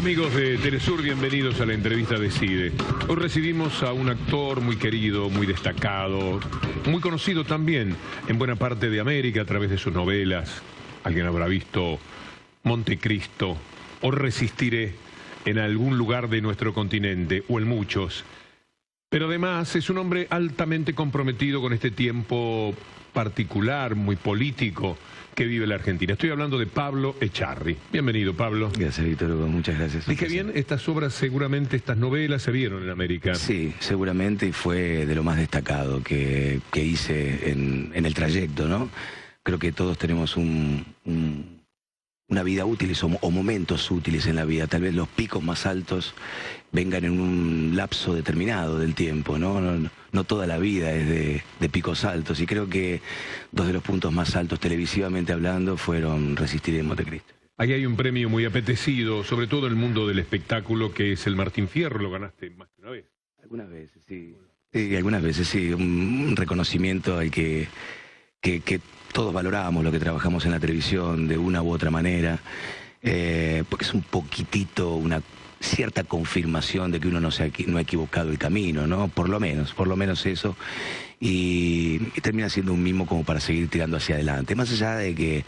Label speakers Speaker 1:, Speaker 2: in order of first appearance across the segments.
Speaker 1: Amigos de Telesur, bienvenidos a la entrevista de CIDE. Hoy recibimos a un actor muy querido, muy destacado, muy conocido también en buena parte de América a través de sus novelas. Alguien habrá visto Montecristo o Resistiré en algún lugar de nuestro continente o en muchos. Pero además es un hombre altamente comprometido con este tiempo particular, muy político, que vive la Argentina. Estoy hablando de Pablo Echarri. Bienvenido, Pablo.
Speaker 2: Gracias, Víctor. Muchas gracias.
Speaker 1: Dije bien, estas obras, seguramente estas novelas se vieron en América.
Speaker 2: Sí, seguramente, y fue de lo más destacado que hice en el trayecto, ¿no? Creo que todos tenemos una vida útil o momentos útiles en la vida. Tal vez los picos más altos vengan en un lapso determinado del tiempo, ¿no? No toda la vida es de picos altos, y creo que dos de los puntos más altos televisivamente hablando fueron Resistiré y Montecristo.
Speaker 1: Ahí hay un premio muy apetecido, sobre todo en el mundo del espectáculo, que es el Martín Fierro. Lo ganaste más de una vez.
Speaker 2: Algunas veces, sí. Sí, algunas veces, sí. Un reconocimiento al que todos valoramos lo que trabajamos en la televisión de una u otra manera, porque es un poquitito una cierta confirmación de que uno no ha equivocado el camino, ¿no? Por lo menos eso, y termina siendo un mimo como para seguir tirando hacia adelante, más allá de que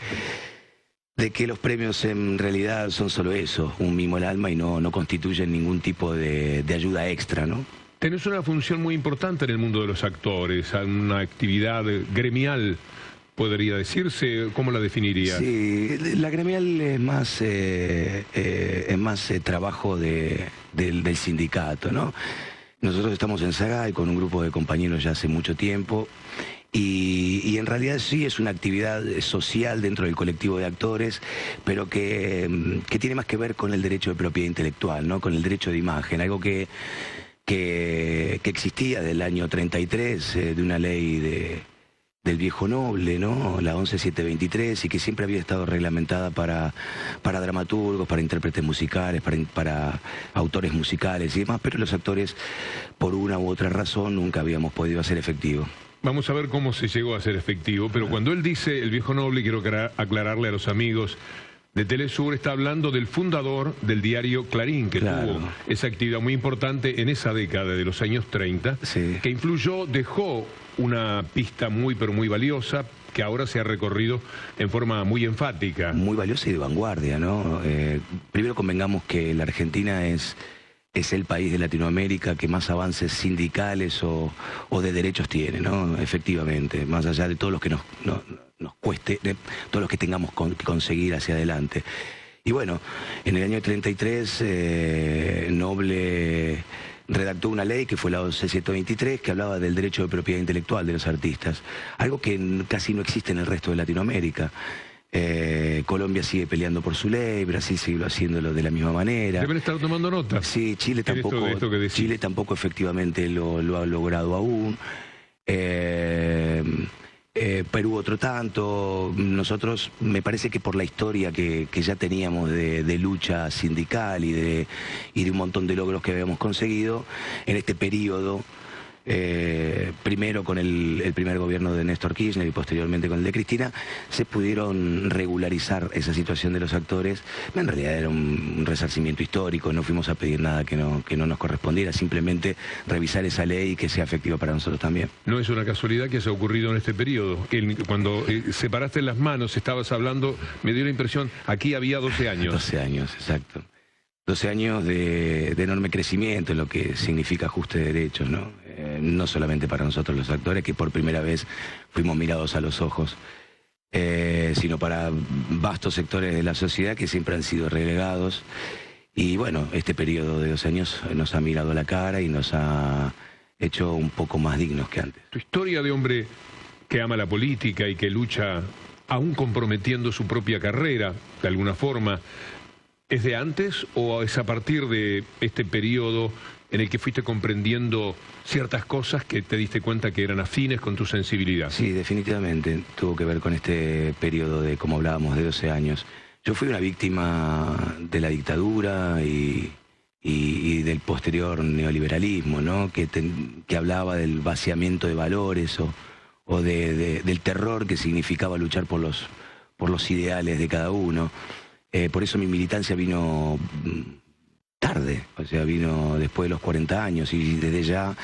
Speaker 2: los premios en realidad son solo eso, un mimo al alma, y no constituyen ningún tipo de ayuda extra, ¿no?
Speaker 1: Tenés una función muy importante en el mundo de los actores, una actividad gremial, podría decirse. ¿Cómo la definirías?
Speaker 2: Sí, la gremial es más trabajo del sindicato, ¿no? Nosotros estamos en Sagay con un grupo de compañeros ya hace mucho tiempo, y en realidad sí es una actividad social dentro del colectivo de actores, pero que tiene más que ver con el derecho de propiedad intelectual, ¿no? Con el derecho de imagen, algo que existía del año 33, de una ley del viejo noble, ¿no? La 11723, y que siempre había estado reglamentada para dramaturgos, para intérpretes musicales, para autores musicales y demás, pero los actores, por una u otra razón, nunca habíamos podido hacer efectivo.
Speaker 1: Vamos a ver cómo se llegó a hacer efectivo, pero cuando él dice el viejo noble, quiero aclararle a los amigos de Telesur, está hablando del fundador del diario Clarín, que tuvo esa actividad muy importante en esa década de los años 30, sí, que influyó, dejó una pista muy, pero muy valiosa, que ahora se ha recorrido en forma muy enfática.
Speaker 2: Muy valiosa y de vanguardia, ¿no? Primero convengamos que la Argentina es el país de Latinoamérica que más avances sindicales o de derechos tiene, ¿no? Efectivamente, más allá de todos los que nos cueste, de todos los que tengamos que conseguir hacia adelante. Y bueno, en el año 33, Noble redactó una ley que fue la 11723, que hablaba del derecho de propiedad intelectual de los artistas, algo que casi no existe en el resto de Latinoamérica. Colombia sigue peleando por su ley, Brasil sigue haciéndolo de la misma manera.
Speaker 1: Deben estar tomando nota.
Speaker 2: Sí, Chile tampoco efectivamente lo ha logrado aún. Perú otro tanto. Nosotros, me parece que por la historia que ya teníamos de lucha sindical y de un montón de logros que habíamos conseguido en este periodo, primero con el primer gobierno de Néstor Kirchner y posteriormente con el de Cristina, se pudieron regularizar esa situación de los actores. En realidad era un resarcimiento histórico, no fuimos a pedir nada que no nos correspondiera, simplemente revisar esa ley y que sea efectiva para nosotros también.
Speaker 1: No es una casualidad que haya ocurrido en este periodo. Cuando separaste las manos, estabas hablando, me dio la impresión, aquí había 12 años.
Speaker 2: 12 años, exacto. 12 años de enorme crecimiento en lo que significa ajuste de derechos, ¿no? No solamente para nosotros los actores, que por primera vez fuimos mirados a los ojos, sino para vastos sectores de la sociedad que siempre han sido relegados. Y bueno, este periodo de 2 años nos ha mirado a la cara y nos ha hecho un poco más dignos que antes.
Speaker 1: Tu historia de hombre que ama la política y que lucha, aún comprometiendo su propia carrera, de alguna forma, ¿es de antes o es a partir de este periodo en el que fuiste comprendiendo ciertas cosas que te diste cuenta que eran afines con tu sensibilidad?
Speaker 2: Sí, definitivamente tuvo que ver con este periodo de, como hablábamos, de 12 años. Yo fui una víctima de la dictadura y del posterior neoliberalismo, ¿no? Que hablaba del vaciamiento de valores o del terror que significaba luchar por los ideales de cada uno. Por eso mi militancia vino tarde, o sea, vino después de los 40 años y desde ya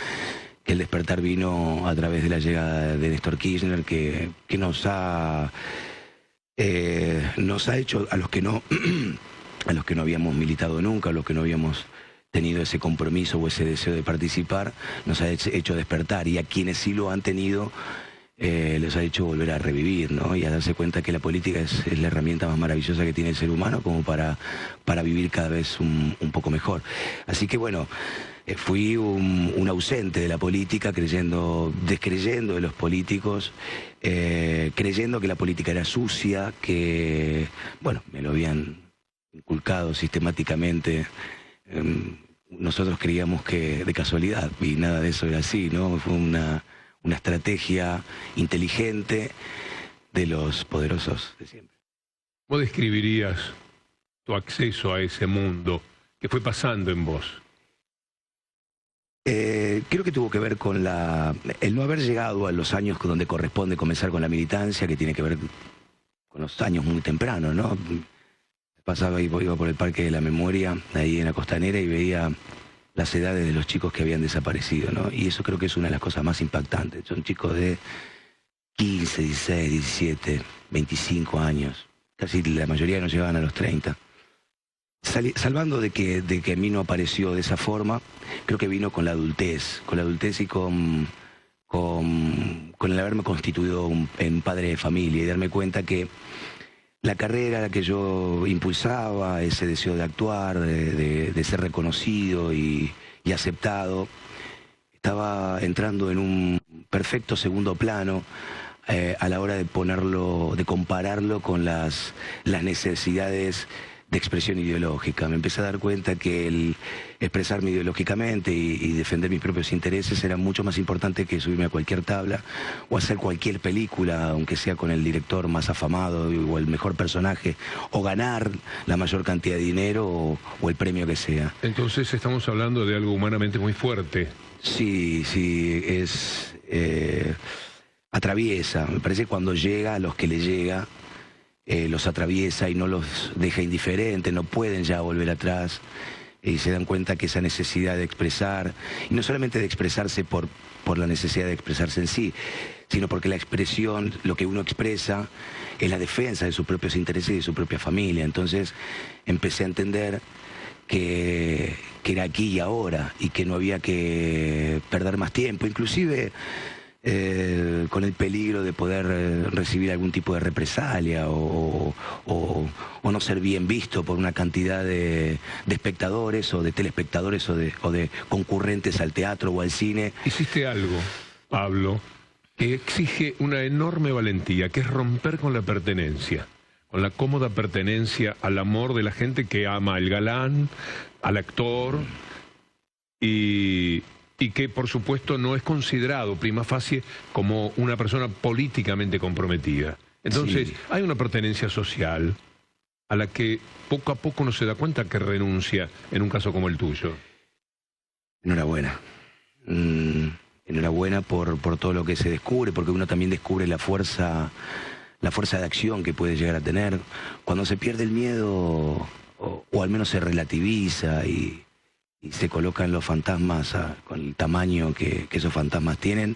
Speaker 2: que el despertar vino a través de la llegada de Néstor Kirchner, que nos ha hecho a los que no a los que no habíamos militado nunca, a los que no habíamos tenido ese compromiso o ese deseo de participar, nos ha hecho despertar, y a quienes sí lo han tenido les ha hecho volver a revivir, ¿no? Y a darse cuenta que la política es la herramienta más maravillosa que tiene el ser humano como para vivir cada vez un poco mejor. Así que bueno, fui un ausente de la política, descreyendo de los políticos, creyendo que la política era sucia, que, bueno, me lo habían inculcado sistemáticamente. Nosotros creíamos que de casualidad, y nada de eso era así, ¿no? Fue una estrategia inteligente de los poderosos de siempre.
Speaker 1: ¿Cómo describirías tu acceso a ese mundo que fue pasando en vos?
Speaker 2: Creo que tuvo que ver con el no haber llegado a los años donde corresponde comenzar con la militancia, que tiene que ver con los años muy tempranos, ¿no? Pasaba y iba por el Parque de la Memoria, ahí en la Costanera, y veía las edades de los chicos que habían desaparecido, ¿no? Y eso creo que es una de las cosas más impactantes. Son chicos de 15, 16, 17, 25 años. Casi la mayoría no llegaban a los 30. Salvando de que a mí no apareció de esa forma, creo que vino con la adultez y con el haberme constituido en padre de familia y darme cuenta que la carrera que yo impulsaba, ese deseo de actuar, de ser reconocido y aceptado, estaba entrando en un perfecto segundo plano a la hora de compararlo con las necesidades de expresión ideológica. Me empecé a dar cuenta que el expresarme ideológicamente y defender mis propios intereses era mucho más importante que subirme a cualquier tabla o hacer cualquier película, aunque sea con el director más afamado o el mejor personaje, o ganar la mayor cantidad de dinero o el premio que sea.
Speaker 1: Entonces estamos hablando de algo humanamente muy fuerte.
Speaker 2: Sí, atraviesa. Me parece que cuando llega a los que le llega, los atraviesa y no los deja indiferentes, no pueden ya volver atrás, y se dan cuenta que esa necesidad de expresar, y no solamente de expresarse por la necesidad de expresarse en sí, sino porque la expresión, lo que uno expresa, es la defensa de sus propios intereses y de su propia familia. Entonces empecé a entender que era aquí y ahora, y que no había que perder más tiempo, inclusive con el peligro de poder recibir algún tipo de represalia o no ser bien visto por una cantidad de espectadores o de telespectadores o de concurrentes al teatro o al cine.
Speaker 1: Hiciste algo, Pablo, que exige una enorme valentía, que es romper con la pertenencia, con la cómoda pertenencia al amor de la gente que ama al galán, al actor, y que por supuesto no es considerado prima facie como una persona políticamente comprometida. Entonces, sí, hay una pertenencia social a la que poco a poco uno se da cuenta que renuncia en un caso como el tuyo.
Speaker 2: Enhorabuena. Enhorabuena por todo lo que se descubre, porque uno también descubre la fuerza de acción que puede llegar a tener. Cuando se pierde el miedo, o al menos se relativiza y se colocan los fantasmas con el tamaño que esos fantasmas tienen,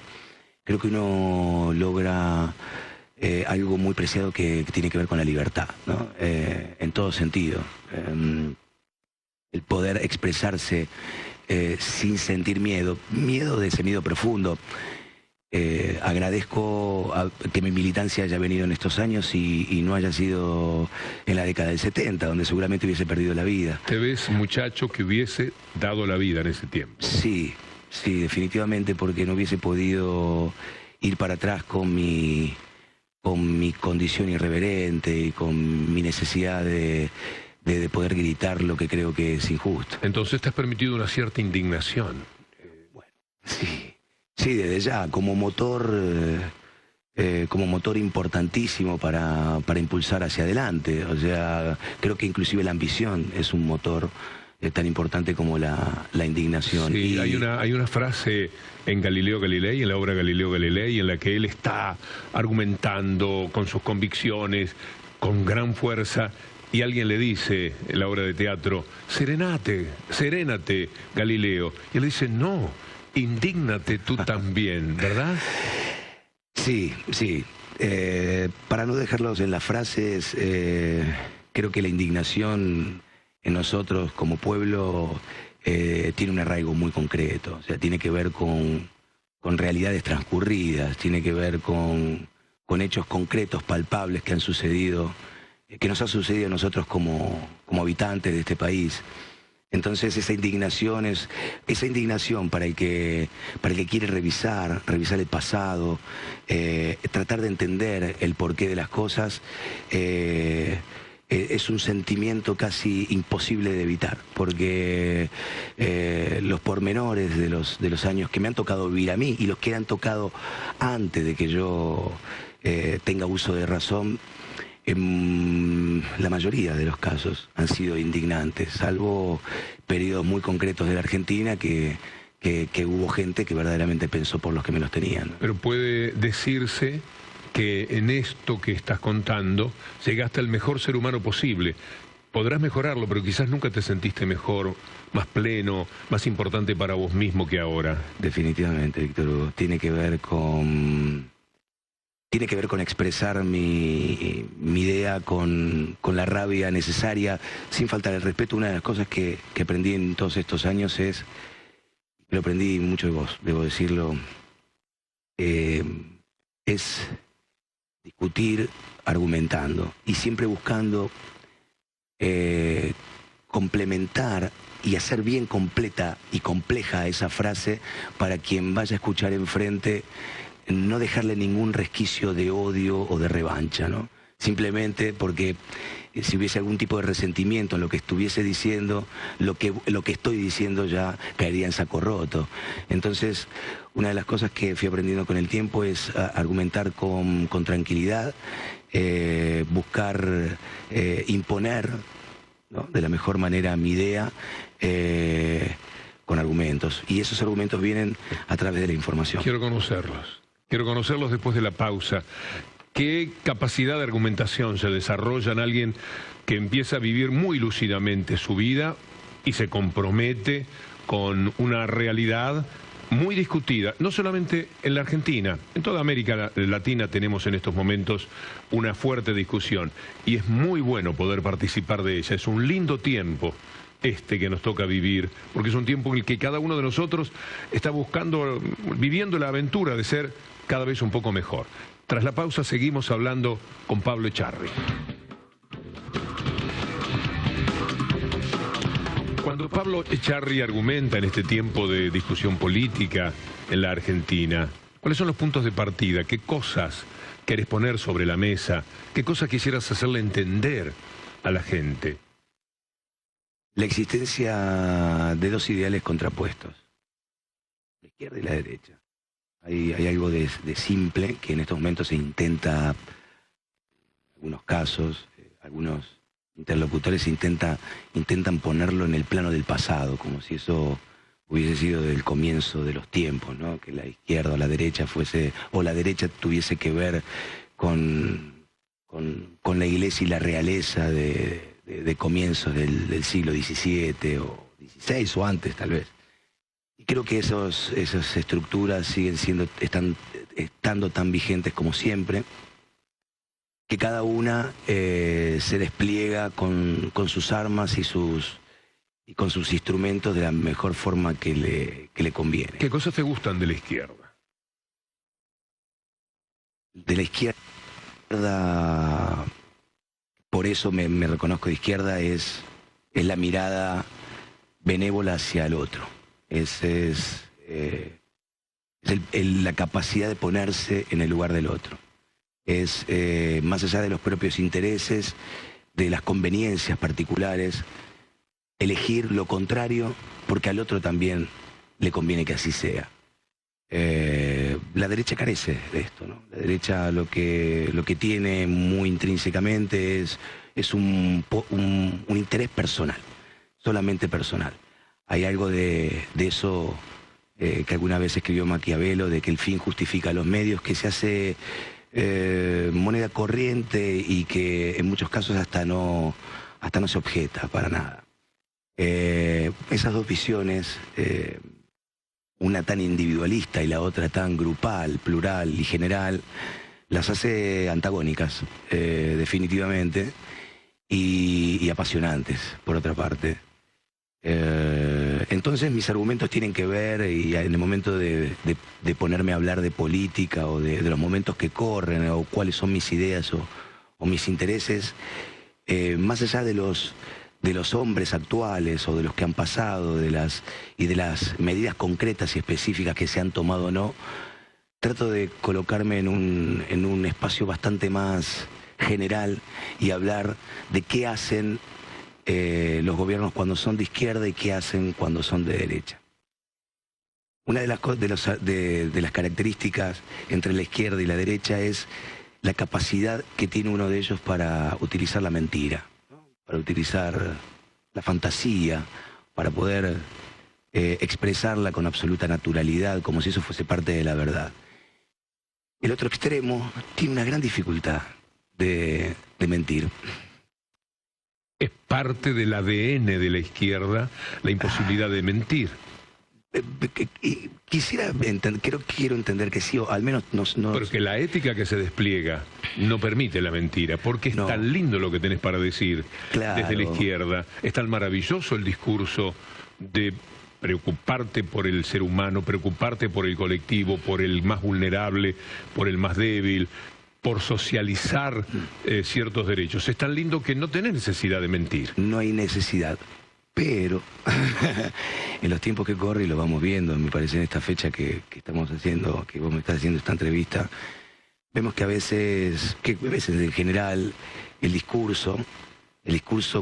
Speaker 2: creo que uno logra algo muy preciado que tiene que ver con la libertad, ¿no? En todo sentido. El poder expresarse sin sentir miedo de ese miedo profundo. Agradezco que mi militancia haya venido en estos años y no haya sido en la década del 70, donde seguramente hubiese perdido la vida.
Speaker 1: ¿Te ves muchacho que hubiese dado la vida en ese tiempo?
Speaker 2: Sí, definitivamente, porque no hubiese podido ir para atrás con mi condición irreverente y con mi necesidad de poder gritar lo que creo que es injusto.
Speaker 1: Entonces te has permitido una cierta indignación.
Speaker 2: Bueno, sí. Sí, desde ya, como motor importantísimo para impulsar hacia adelante. O sea, creo que inclusive la ambición es un motor tan importante como la indignación.
Speaker 1: Sí, hay una frase en Galileo Galilei, en la obra Galileo Galilei, en la que él está argumentando con sus convicciones, con gran fuerza, y alguien le dice en la obra de teatro, serenate, serénate, Galileo. Y él le dice, no, indígnate tú también, ¿verdad?
Speaker 2: Sí, sí. Para no dejarlos en las frases, creo que la indignación en nosotros como pueblo tiene un arraigo muy concreto. O sea, tiene que ver con realidades transcurridas, tiene que ver con hechos concretos, palpables que han sucedido, que nos ha sucedido a nosotros como habitantes de este país. Entonces esa indignación para el que quiere revisar el pasado, tratar de entender el porqué de las cosas, es un sentimiento casi imposible de evitar, porque los pormenores de los años que me han tocado vivir a mí y los que han tocado antes de que yo tenga uso de razón, en la mayoría de los casos han sido indignantes, salvo periodos muy concretos de la Argentina que hubo gente que verdaderamente pensó por los que me los tenían.
Speaker 1: Pero puede decirse que en esto que estás contando llegaste al mejor ser humano posible. Podrás mejorarlo, pero quizás nunca te sentiste mejor, más pleno, más importante para vos mismo que ahora.
Speaker 2: Definitivamente, Víctor Hugo. Tiene que ver con expresar mi idea con la rabia necesaria, sin faltar el respeto. Una de las cosas que aprendí en todos estos años lo aprendí mucho de vos, debo decirlo, es discutir argumentando y siempre buscando complementar y hacer bien completa y compleja esa frase para quien vaya a escuchar enfrente, no dejarle ningún resquicio de odio o de revancha, ¿no? Simplemente porque si hubiese algún tipo de resentimiento en lo que estuviese diciendo, lo que estoy diciendo ya caería en saco roto. Entonces, una de las cosas que fui aprendiendo con el tiempo es argumentar con tranquilidad, buscar imponer, ¿no?, de la mejor manera mi idea, con argumentos. Y esos argumentos vienen a través de la información.
Speaker 1: Quiero conocerlos después de la pausa. ¿Qué capacidad de argumentación se desarrolla en alguien que empieza a vivir muy lúcidamente su vida y se compromete con una realidad muy discutida, no solamente en la Argentina, en toda América Latina tenemos en estos momentos una fuerte discusión y es muy bueno poder participar de ella, es un lindo tiempo este que nos toca vivir, porque es un tiempo en el que cada uno de nosotros está viviendo la aventura de ser cada vez un poco mejor. Tras la pausa seguimos hablando con Pablo Echarri. Cuando Pablo Echarri argumenta en este tiempo de discusión política en la Argentina, ¿cuáles son los puntos de partida? ¿Qué cosas querés poner sobre la mesa? ¿Qué cosas quisieras hacerle entender a la gente?
Speaker 2: La existencia de dos ideales contrapuestos, la izquierda y la derecha. Hay algo de simple que en estos momentos se intenta, en algunos casos, algunos interlocutores intentan ponerlo en el plano del pasado, como si eso hubiese sido del comienzo de los tiempos, ¿no? Que la izquierda o la derecha la derecha tuviese que ver con la iglesia y la realeza de comienzos del siglo XVII o XVI o antes tal vez. Y creo que esas estructuras siguen estando tan vigentes como siempre, que cada una se despliega con sus armas y con sus instrumentos de la mejor forma que le conviene.
Speaker 1: ¿Qué cosas te gustan de la izquierda?
Speaker 2: De la izquierda, por eso me reconozco de izquierda, es la mirada benévola hacia el otro. Es la capacidad de ponerse en el lugar del otro. Es, más allá de los propios intereses, de las conveniencias particulares, elegir lo contrario porque al otro también le conviene que así sea. La derecha carece de esto, ¿no? La derecha lo que tiene muy intrínsecamente es un interés personal, solamente personal. Hay algo de eso que alguna vez escribió Maquiavelo, de que el fin justifica los medios, que se hace moneda corriente y que en muchos casos hasta no se objeta para nada. Esas dos visiones, una tan individualista y la otra tan grupal, plural y general, las hace antagónicas, definitivamente, y apasionantes, por otra parte. Entonces mis argumentos tienen que ver, y en el momento de ponerme a hablar de política o de los momentos que corren o cuáles son mis ideas o mis intereses, más allá de los hombres actuales o de los que han pasado y de las medidas concretas y específicas que se han tomado o no, trato de colocarme en un espacio bastante más general y hablar de qué hacen los gobiernos cuando son de izquierda y qué hacen cuando son de derecha. Una de las características entre la izquierda y la derecha es la capacidad que tiene uno de ellos para utilizar la mentira, ¿no? Para utilizar la fantasía, para poder expresarla con absoluta naturalidad, como si eso fuese parte de la verdad. El otro extremo tiene una gran dificultad de mentir.
Speaker 1: Es parte del ADN de la izquierda la imposibilidad de mentir. Quiero entender que sí, o al menos no. Porque la ética que se despliega no permite la mentira, porque es tan lindo lo que tenés para decir desde la izquierda. Es tan maravilloso el discurso de preocuparte por el ser humano, preocuparte por el colectivo, por el más vulnerable, por el más débil, por socializar ciertos derechos. Es tan lindo que no tenés necesidad de mentir.
Speaker 2: No hay necesidad. Pero en los tiempos que corren, y lo vamos viendo, me parece en esta fecha que estamos haciendo, que vos me estás haciendo esta entrevista, vemos que a veces en general, el discurso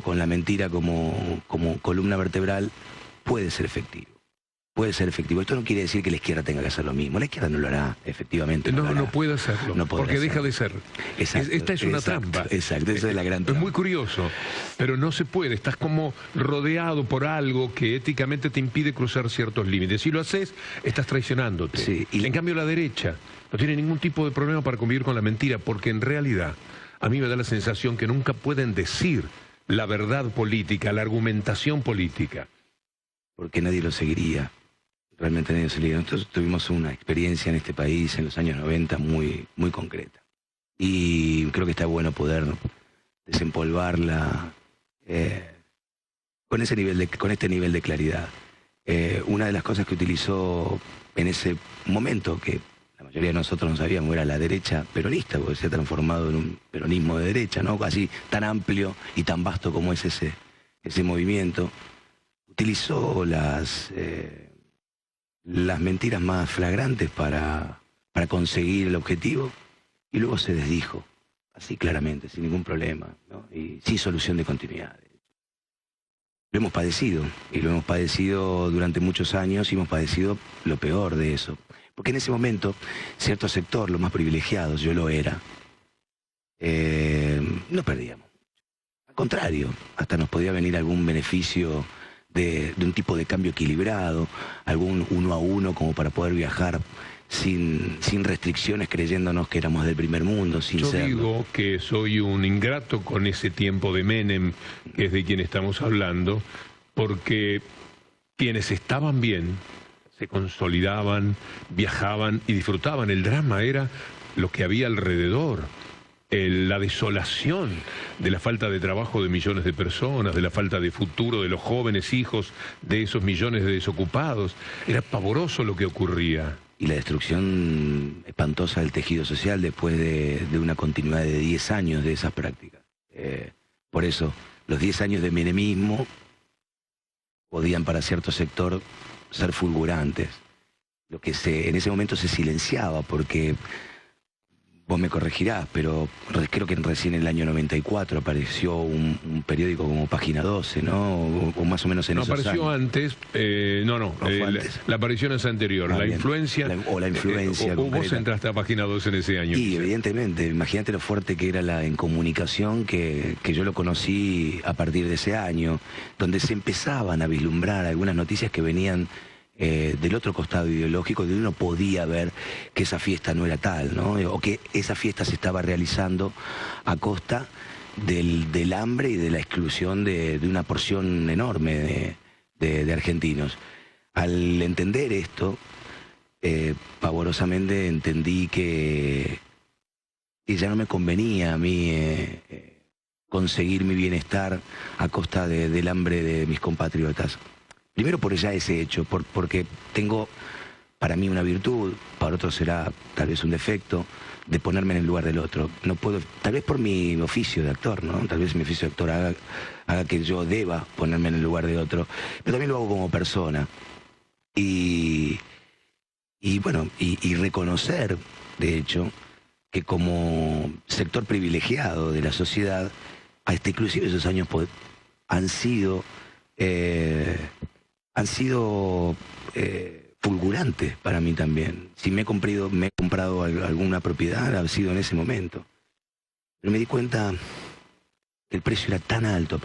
Speaker 2: con la mentira como columna vertebral puede ser efectivo. Puede ser efectivo. Esto no quiere decir que la izquierda tenga que hacer lo mismo. La izquierda no lo hará, efectivamente.
Speaker 1: No puede hacerlo, porque deja de ser.
Speaker 2: Exacto,
Speaker 1: esta es una trampa.
Speaker 2: Exacto, esa es la gran trampa.
Speaker 1: Es muy curioso, pero no se puede. Estás como rodeado por algo que éticamente te impide cruzar ciertos límites. Si lo haces, estás traicionándote.
Speaker 2: Sí,
Speaker 1: en cambio, la derecha no tiene ningún tipo de problema para convivir con la mentira, porque en realidad a mí me da la sensación que nunca pueden decir la verdad política, la argumentación política.
Speaker 2: Porque nadie lo seguiría. Realmente nadie lo seguiría. Nosotros tuvimos una experiencia en este país en los años 90 muy concreta. Y creo que está bueno poder desempolvarla con este nivel de claridad. Una de las cosas que utilizó en ese momento, que la mayoría de nosotros no sabíamos, era la derecha peronista, porque se ha transformado en un peronismo de derecha, ¿no? Así tan amplio y tan vasto como es ese movimiento. Utilizó las mentiras más flagrantes para conseguir el objetivo, y luego se desdijo, así claramente, sin ningún problema, ¿no? Y sin solución de continuidad. Lo hemos padecido, y lo hemos padecido durante muchos años, y hemos padecido lo peor de eso. Porque en ese momento, cierto sector, los más privilegiados, yo lo era, no perdíamos. Al contrario, hasta nos podía venir algún beneficio de un tipo de cambio equilibrado, algún 1 a 1 como para poder viajar sin restricciones, creyéndonos que éramos del primer mundo, sin serlo.
Speaker 1: Yo digo que soy un ingrato con ese tiempo de Menem, que es de quien estamos hablando, porque quienes estaban bien se consolidaban, viajaban y disfrutaban. El drama era lo que había alrededor. La desolación de la falta de trabajo de millones de personas, de la falta de futuro de los jóvenes hijos de esos millones de desocupados. Era pavoroso lo que ocurría.
Speaker 2: Y la destrucción espantosa del tejido social después de una continuidad de 10 años de esas prácticas. Por eso, los 10 años de menemismo podían para cierto sector ser fulgurantes. Lo que en ese momento se silenciaba porque... Vos me corregirás, pero creo que recién en el año 94 apareció un periódico como Página 12, ¿no? O más o menos en esos años.
Speaker 1: No, apareció antes. La aparición es anterior. La influencia.
Speaker 2: La influencia.
Speaker 1: Vos entraste a Página 12 en ese año.
Speaker 2: Y evidentemente, imagínate lo fuerte que era en comunicación, que yo lo conocí a partir de ese año, donde se empezaban a vislumbrar algunas noticias que venían del otro costado ideológico, de uno podía ver que esa fiesta no era tal, ¿no? O que esa fiesta se estaba realizando a costa del hambre y de la exclusión de una porción enorme de argentinos. Al entender esto, pavorosamente entendí que ya no me convenía a mí conseguir mi bienestar a costa del hambre de mis compatriotas. Primero por ya ese hecho, porque tengo para mí una virtud, para otros será tal vez un defecto, de ponerme en el lugar del otro. No puedo, tal vez por mi oficio de actor, ¿no? Tal vez mi oficio de actor haga que yo deba ponerme en el lugar de otro, pero también lo hago como persona. Y bueno, y reconocer, de hecho, que como sector privilegiado de la sociedad, hasta inclusive esos años han sido fulgurantes para mí también. Si me he comprado alguna propiedad, ha sido en ese momento. Pero me di cuenta que el precio era tan alto a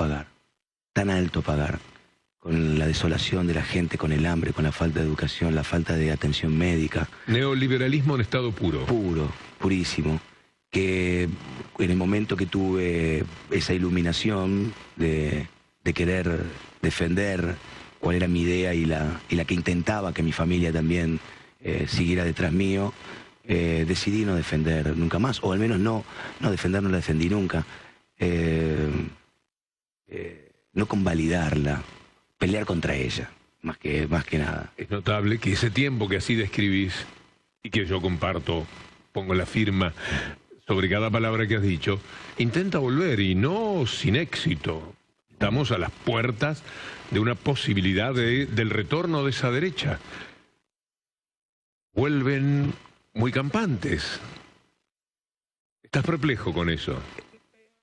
Speaker 2: pagar, con la desolación de la gente, con el hambre, con la falta de educación, la falta de atención médica.
Speaker 1: Neoliberalismo en estado puro.
Speaker 2: Puro, purísimo. Que en el momento que tuve esa iluminación de querer defender cuál era mi idea y la que intentaba que mi familia también siguiera detrás mío, decidí no defender nunca más, o al menos no defender, no la defendí nunca, no convalidarla, pelear contra ella, más que nada.
Speaker 1: Es notable que ese tiempo que así describís y que yo comparto, pongo la firma sobre cada palabra que has dicho, intenta volver y no sin éxito. Estamos a las puertas de una posibilidad del retorno de esa derecha. Vuelven muy campantes. ¿Estás perplejo con eso?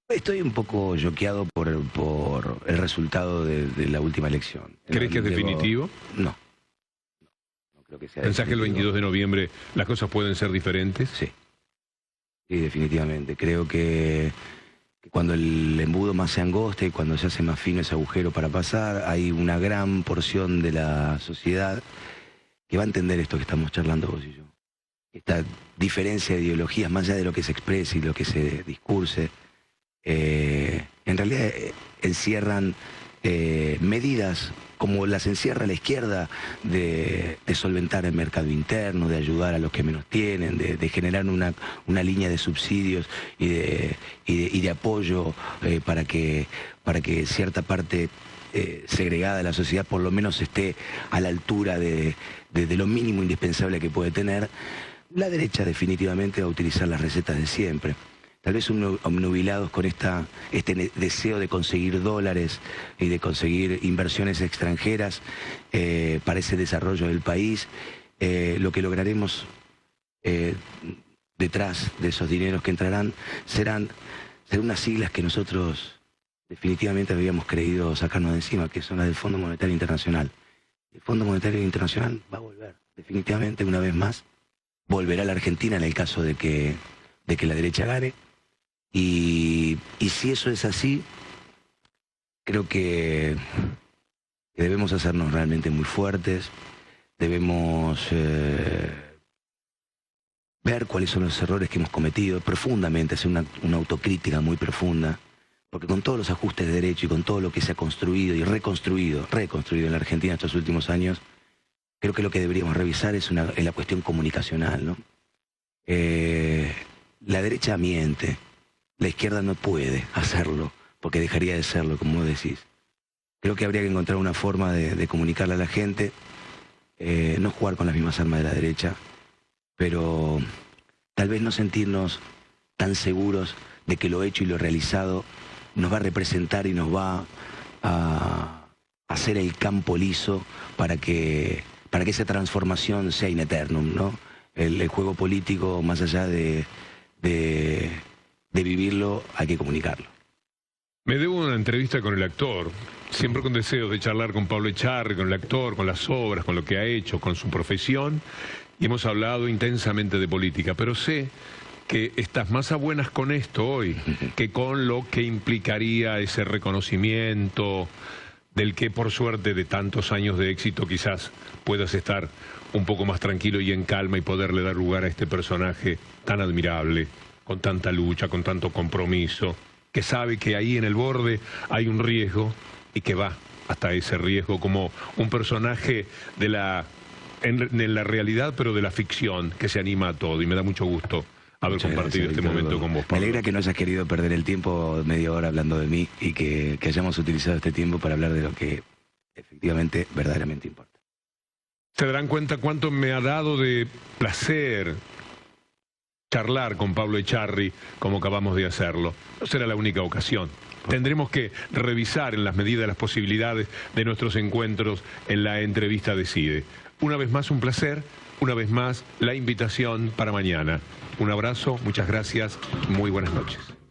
Speaker 2: Estoy un poco choqueado por el resultado de la última elección.
Speaker 1: ¿Crees que es definitivo?
Speaker 2: No. No creo que sea.
Speaker 1: ¿Pensás que el 22 de noviembre las cosas pueden ser diferentes?
Speaker 2: Sí. Sí, definitivamente. Creo que cuando el embudo más se angosta y cuando se hace más fino ese agujero para pasar, hay una gran porción de la sociedad que va a entender esto que estamos charlando vos y yo. Esta diferencia de ideologías, más allá de lo que se exprese y lo que se discurse, en realidad encierran medidas como las encierra la izquierda de solventar el mercado interno, de ayudar a los que menos tienen, de generar una línea de subsidios y de apoyo para que cierta parte segregada de la sociedad por lo menos esté a la altura de lo mínimo indispensable que puede tener. La derecha definitivamente va a utilizar las recetas de siempre. Tal vez obnubilados con este deseo de conseguir dólares y de conseguir inversiones extranjeras para ese desarrollo del país, lo que lograremos detrás de esos dineros que entrarán serán unas siglas que nosotros definitivamente habíamos creído sacarnos de encima, que son las del Fondo Monetario Internacional. El Fondo Monetario Internacional va a volver, definitivamente, una vez más. Volverá a la Argentina en el caso de que la derecha gane. Y si eso es así, creo que debemos hacernos realmente muy fuertes, debemos ver cuáles son los errores que hemos cometido profundamente, hacer una autocrítica muy profunda, porque con todos los ajustes de derecho y con todo lo que se ha construido y reconstruido en la Argentina estos últimos años, creo que lo que deberíamos revisar es la cuestión comunicacional, ¿no? La derecha miente. La izquierda no puede hacerlo, porque dejaría de serlo, como vos decís. Creo que habría que encontrar una forma de comunicarle a la gente, no jugar con las mismas armas de la derecha, pero tal vez no sentirnos tan seguros de que lo hecho y lo realizado nos va a representar y nos va a hacer el campo liso para que esa transformación sea in eternum, ¿no? El juego político, más allá de vivirlo, hay que comunicarlo.
Speaker 1: Me debo una entrevista con el actor, siempre con deseos de charlar con Pablo Echarri, con el actor, con las obras, con lo que ha hecho, con su profesión, y hemos hablado intensamente de política, pero sé que estás más a buenas con esto hoy que con lo que implicaría ese reconocimiento del que por suerte de tantos años de éxito quizás puedas estar un poco más tranquilo y en calma y poderle dar lugar a este personaje tan admirable, con tanta lucha, con tanto compromiso, que sabe que ahí en el borde hay un riesgo y que va hasta ese riesgo como un personaje de en la realidad, pero de la ficción, que se anima a todo. Y me da mucho gusto haber compartido este momento con vos, Pablo.
Speaker 2: Me alegra que no hayas querido perder el tiempo media hora hablando de mí y que hayamos utilizado este tiempo para hablar de lo que efectivamente verdaderamente importa.
Speaker 1: Se darán cuenta cuánto me ha dado de placer charlar con Pablo Echarri como acabamos de hacerlo. No será la única ocasión. Tendremos que revisar en las medidas de las posibilidades de nuestros encuentros en la entrevista Decide. Una vez más un placer, una vez más la invitación para mañana. Un abrazo, muchas gracias, muy buenas noches.